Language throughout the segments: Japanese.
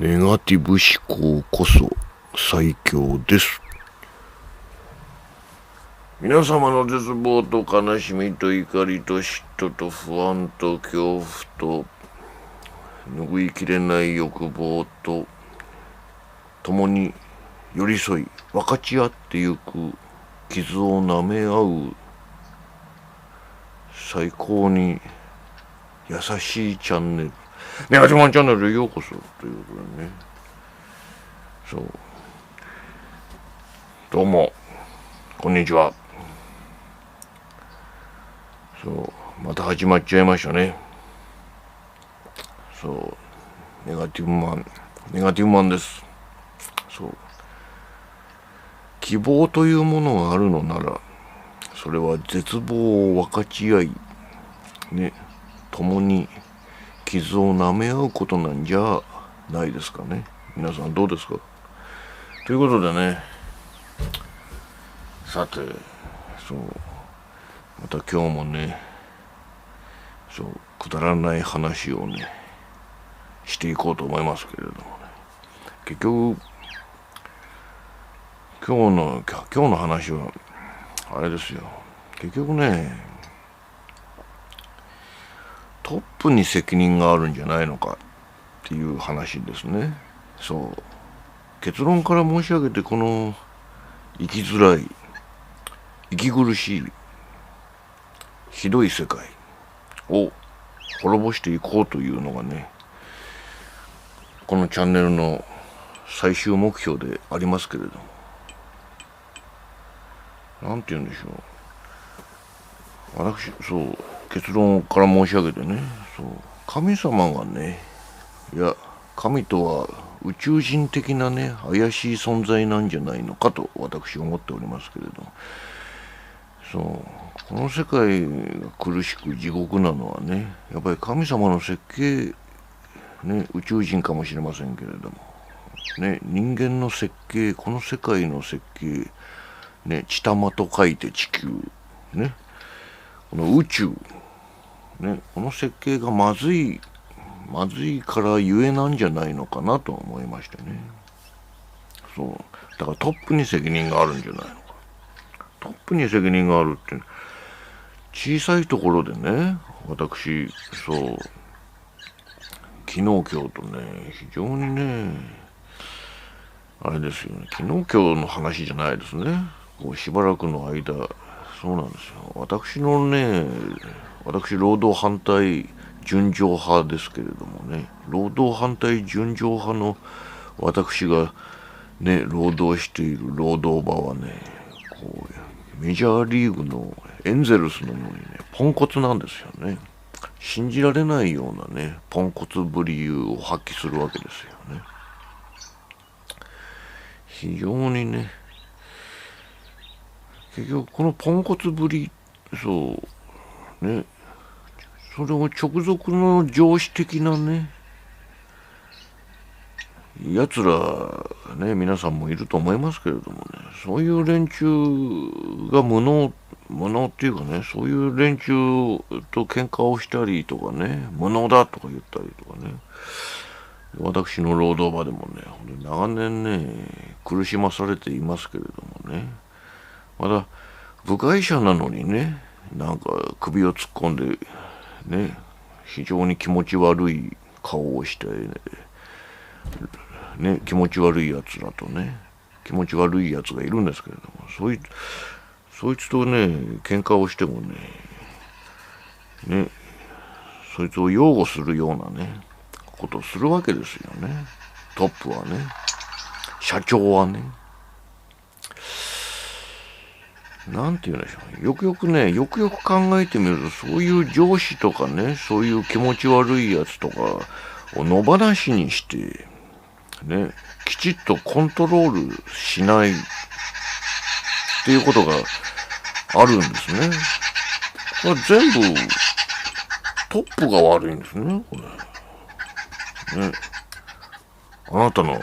ネガティブ思考こそ最強です。皆様の絶望と悲しみと怒りと嫉妬と不安と恐怖と拭いきれない欲望と共に寄り添い分かち合ってゆく傷を舐め合う最高に優しいチャンネル、ネガティブマンチャンネルへようこそということでね。そうどうもこんにちは。そうまた始まっちゃいましたね。そうネガティブマンです。そう希望というものがあるのなら、それは絶望を分かち合いね、共に傷を舐め合うことなんじゃないですかね。皆さんどうですか。ということでね、さてそうまた今日もね、そうくだらない話をねしていこうと思いますけれどもね、結局今日の話はあれですよ。結局ね、トップに責任があるんじゃないのかっていう話ですね。そう結論から申し上げて、この生きづらい息苦しいひどい世界を滅ぼしていこうというのがね、このチャンネルの最終目標でありますけれども、なんて言うんでしょう。私そう結論から申し上げてね、そう神様がね、いや神とは宇宙人的なね怪しい存在なんじゃないのかと私は思っておりますけれども、そうこの世界が苦しく地獄なのはね、やっぱり神様の設計ね、宇宙人かもしれませんけれどもね、人間の設計、この世界の設計ね、地玉と書いて地球ね、この宇宙ね、この設計がまずいからゆえなんじゃないのかなと思いましてね。そうだからトップに責任があるんじゃないのか。トップに責任があるって、小さいところでね、私そう昨日今日とね、非常にねあれですよね、昨日今日の話じゃないですね。こうしばらくの間、そうなんですよ。私労働反対純情派ですけれどもね、労働反対純情派の私がね労働している労働場はね、こうメジャーリーグのエンゼルスのようにねポンコツなんですよね。信じられないようなねポンコツぶりを発揮するわけですよね。非常にね、結局このポンコツぶり、そうね、それを直属の上司的なねやつらね、皆さんもいると思いますけれどもね、そういう連中が無能っていうかね、そういう連中と喧嘩をしたりとかね、無能だとか言ったりとかね、私の労働場でもね、長年ね苦しまされていますけれどもね、まだ部外者なのにね、なんか首を突っ込んでね、非常に気持ち悪い顔をしてね、気持ち悪いやつらとね、気持ち悪いやつがいるんですけれども、そいつとね喧嘩をしてもね、そいつを擁護するようなねことをするわけですよね。トップはね、社長はね、なんて言うんでしょう。よくよく考えてみると、そういう上司とかね、そういう気持ち悪いやつとかを野放しにして、ね、きちっとコントロールしないっていうことがあるんですね。これ全部トップが悪いんですね、これ。ね。あなたの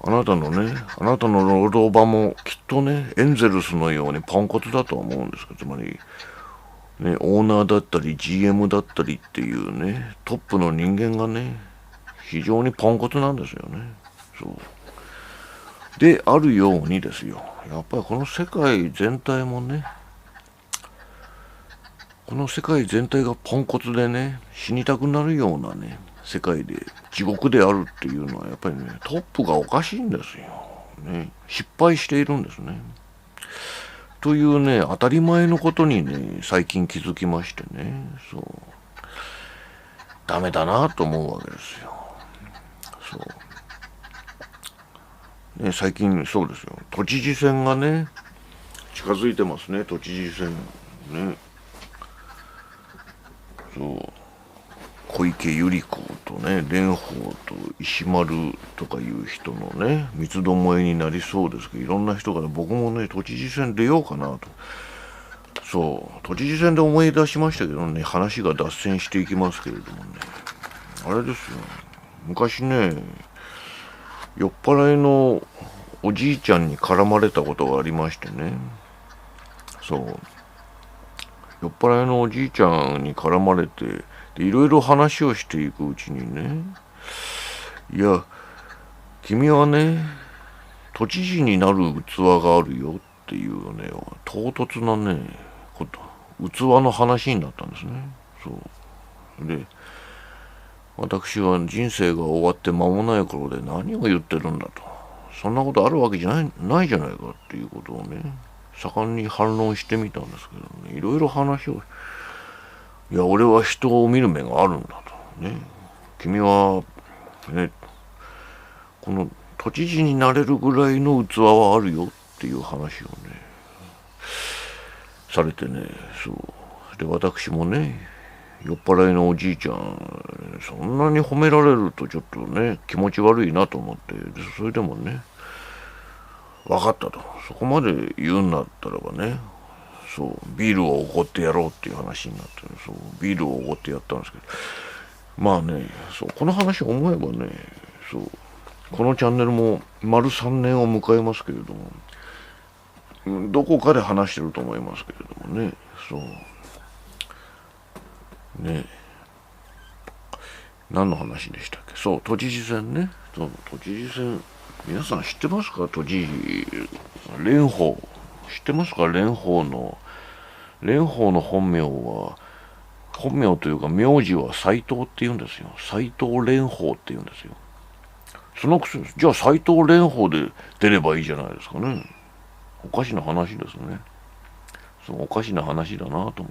労働場もきっとね、エンゼルスのようにポンコツだと思うんですけど、つまり、ね、オーナーだったり GM だったりっていうね、トップの人間がね、非常にポンコツなんですよね。そうであるようにですよ、やっぱりこの世界全体もね、この世界全体がポンコツでね、死にたくなるようなね、世界で地獄であるっていうのはやっぱりね、トップがおかしいんですよ。ね、失敗しているんですね。というね、当たり前のことにね、最近気づきましてね、ダメだなと思うわけですよ。ね、最近そうですよ。都知事選がね、近づいてますね、都知事選。ね。小池百合子とね、蓮舫と石丸とかいう人のね、三つどもえになりそうですけど、いろんな人から僕もね、都知事選出ようかなと。都知事選で思い出しましたけどね、話が脱線していきますけれどもね、あれですよ。昔ね、酔っ払いのおじいちゃんに絡まれたことがありましてね、酔っ払いのおじいちゃんに絡まれて、いろいろ話をしていくうちにね、いや、君はね、都知事になる器があるよっていうね、唐突なね、器の話になったんですね。で、私は人生が終わって間もない頃で何を言ってるんだと。そんなことあるわけじゃないじゃないかっていうことをね、盛んに反論してみたんですけどね、いろいろ話を、いや、俺は人を見る目があるんだと。ね。君は、ね、この都知事になれるぐらいの器はあるよっていう話をね、されてね、で、私もね、酔っ払いのおじいちゃん、そんなに褒められるとちょっとね、気持ち悪いなと思って、それでもね、分かったと。そこまで言うんだったらばね、ビールをおごってやろうっていう話になって、ビールをおごってやったんですけど、まあね、この話を思えばね、このチャンネルも丸3年を迎えますけれども、どこかで話してると思いますけれどもね、ね、何の話でしたっけ。都知事選ね。都知事選、皆さん知ってますか。都知事、蓮舫、知ってますか。蓮舫の本名というか名字は斎藤って言うんですよ。斎藤蓮舫って言うんですよ。そのくせ、じゃあ斎藤蓮舫で出ればいいじゃないですかね。おかしな話ですね。おかしな話だなと思って。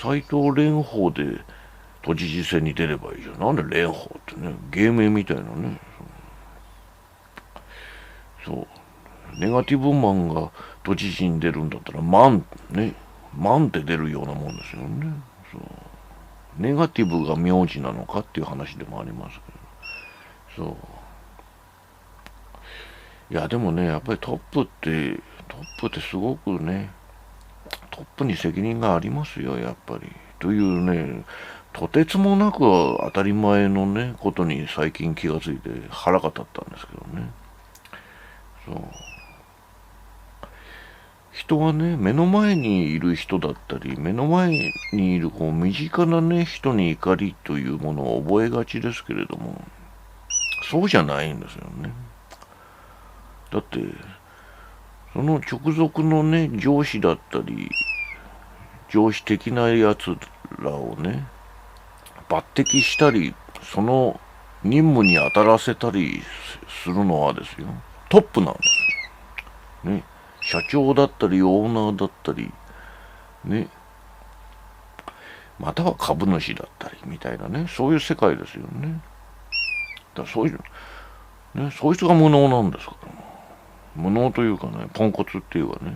斎藤蓮舫で都知事選に出ればいいじゃん。なんで蓮舫ってね、芸名みたいなね。ネガティブマンが都知事に出るんだったら、マンって出るようなもんですよね。ネガティブが名字なのかっていう話でもありますけど。いや、でもね、やっぱりトップってすごくね、トップに責任がありますよ、やっぱり。というね、とてつもなく当たり前のね、ことに最近気がついて腹が立ったんですけどね。人はね、目の前にいる人だったり、目の前にいる身近なね、人に怒りというものを覚えがちですけれども、そうじゃないんですよね。だって、その直属のね、上司だったり、上司的なやつらをね、抜擢したり、その任務に当たらせたりするのはですよ、トップなんですよ。ね。社長だったり、オーナーだったり、ね。または株主だったり、みたいなね、そういう世界ですよね。だからそういう、ね、そいつが無能なんですから。無能というかね、ポンコツっていうかね、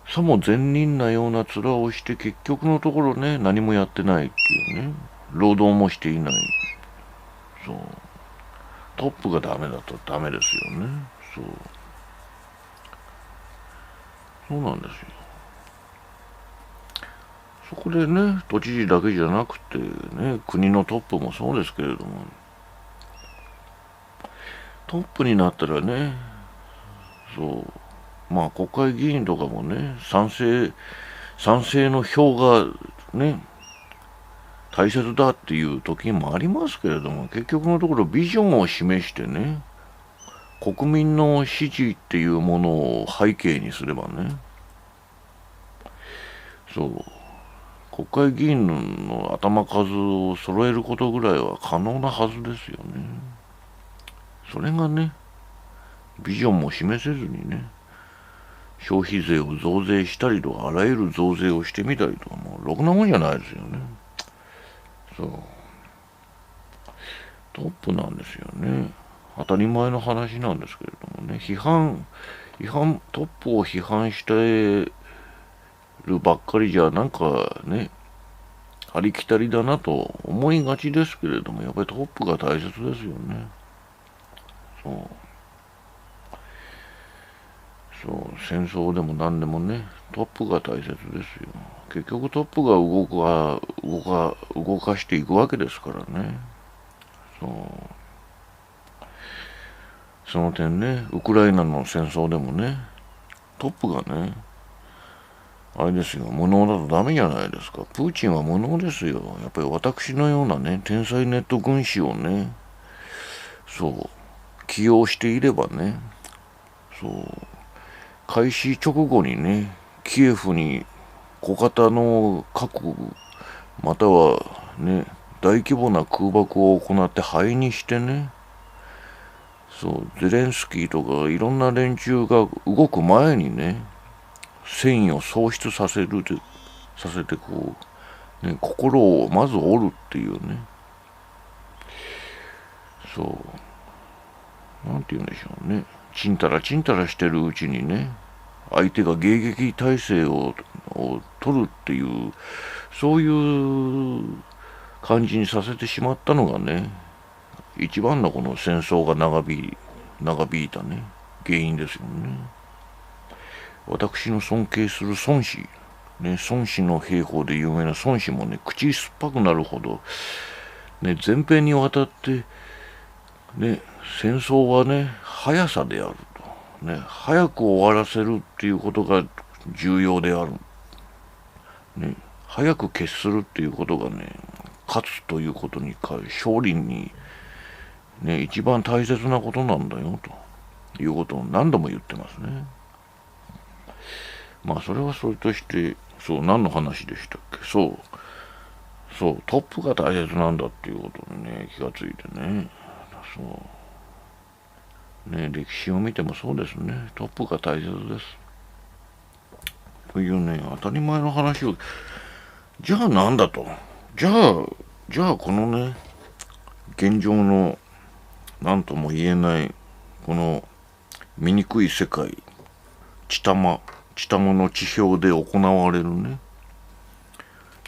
さも善人なような面をして結局のところね、何もやってないっていうね、労働もしていない。トップがダメだとダメですよね。そうなんですよ。そこでね、都知事だけじゃなくてね、国のトップもそうですけれども、トップになったらね、まあ国会議員とかもね、賛成の票がね、大切だっていう時もありますけれども、結局のところビジョンを示してね、国民の支持っていうものを背景にすればね、そう、国会議員の頭数を揃えることぐらいは可能なはずですよね。それがね、ビジョンも示せずにね、消費税を増税したりとか、あらゆる増税をしてみたりとか、もうろくなもんじゃないですよね。そう。トップなんですよね。当たり前の話なんですけれどもね、トップを批判してるばっかりじゃ、なんかね、ありきたりだなと思いがちですけれども、やっぱりトップが大切ですよね。そう。そう、戦争でも何でもね、トップが大切ですよ。結局トップが動かしていくわけですからね。そう。その点ね、ウクライナの戦争でもね、トップがね、あれですよ、無能だとダメじゃないですか。プーチンは無能ですよ。やっぱり私のようなね、天才ネット軍師をね、そう、起用していればね、そう、開始直後にね、キエフに小型の核、またはね、大規模な空爆を行って灰にしてね、そう、ゼレンスキーとかいろんな連中が動く前にね、戦意を喪失させてこう、ね、心をまず折るっていうね、そう、なんて言うんでしょうね。ちんたらしてるうちにね、相手が迎撃態勢を取るっていう、そういう感じにさせてしまったのがね、一番のこの戦争が長引いたね、原因ですよね。私の尊敬する孫子、ね、孫子の兵法で有名な孫子もね、口酸っぱくなるほど、ね、前編にわたって、ね、戦争はね、速さであると。ね、早く終わらせるっていうことが重要である。ね、早く決するっていうことがね、勝つということに勝利に、ね、一番大切なことなんだよということを何度も言ってますね。まあそれはそれとして、そう、何の話でしたっけ。そう、トップが大切なんだっていうことにね、気がついてね。そうね、歴史を見てもそうですね。トップが大切です。というね、当たり前の話を、じゃあなんだと。じゃあこのね、現状の何とも言えない、この醜い世界、地玉の地表で行われるね、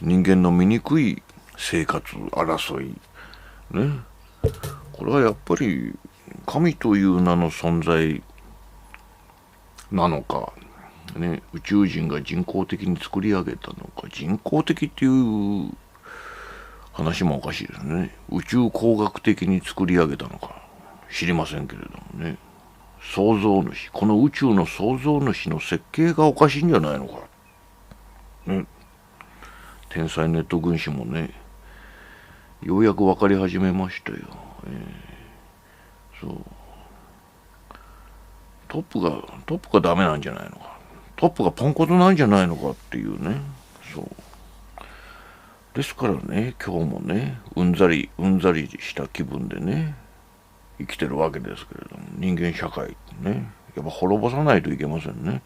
人間の醜い生活、争い、ね、これはやっぱり神という名の存在なのか、ね、宇宙人が人工的に作り上げたのか、人工的っていう話もおかしいですね。宇宙工学的に作り上げたのか知りませんけれどもね。創造主、この宇宙の創造主の設計がおかしいんじゃないのか。ね、天才ネット軍師もね、ようやく分かり始めましたよ。そう。トップがダメなんじゃないのか。トップがポンコツなんじゃないのかっていうね。そう。ですからね、今日もね、うんざりした気分でね、生きてるわけですけれども、人間社会ってね、やっぱ滅ぼさないといけませんね。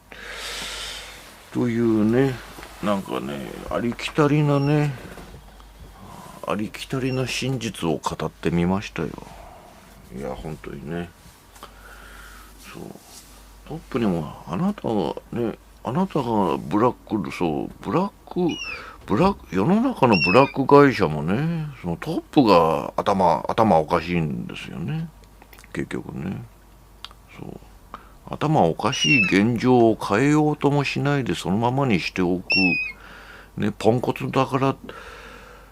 というね、なんかね、ありきたりな真実を語ってみましたよ。いや、本当にね。そう。トップにも、あなたがブラック、そう、世の中のブラック会社もね、そのトップが頭おかしいんですよね。結局ね。そう。頭おかしい現状を変えようともしないでそのままにしておく。ね、ポンコツだから、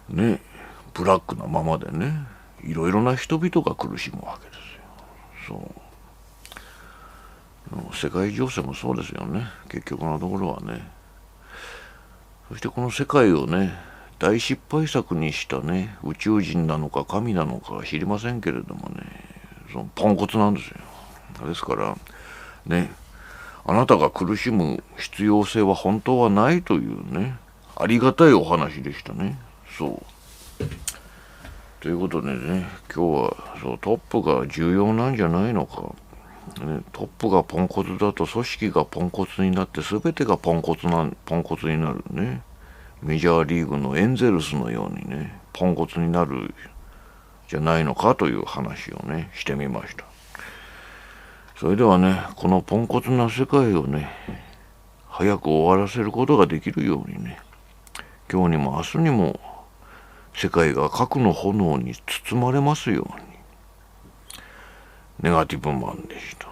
ね、ブラックなままでね、いろいろな人々が苦しむわけですよ。そう。世界情勢もそうですよね。結局のところはね。そしてこの世界をね、大失敗作にしたね、宇宙人なのか神なのか知りませんけれどもね、そのポンコツなんですよ。ですからね、あなたが苦しむ必要性は本当はないというね、ありがたいお話でしたね。そうということでね、今日はそうトップが重要なんじゃないのか、ね、トップがポンコツだと組織がポンコツになって全てがポンコツになるね。メジャーリーグのエンゼルスのようにね、ポンコツになるじゃないのかという話をね、してみました。それではね、このポンコツな世界をね、早く終わらせることができるようにね、今日にも明日にも世界が核の炎に包まれますように。ネガティブマンでした。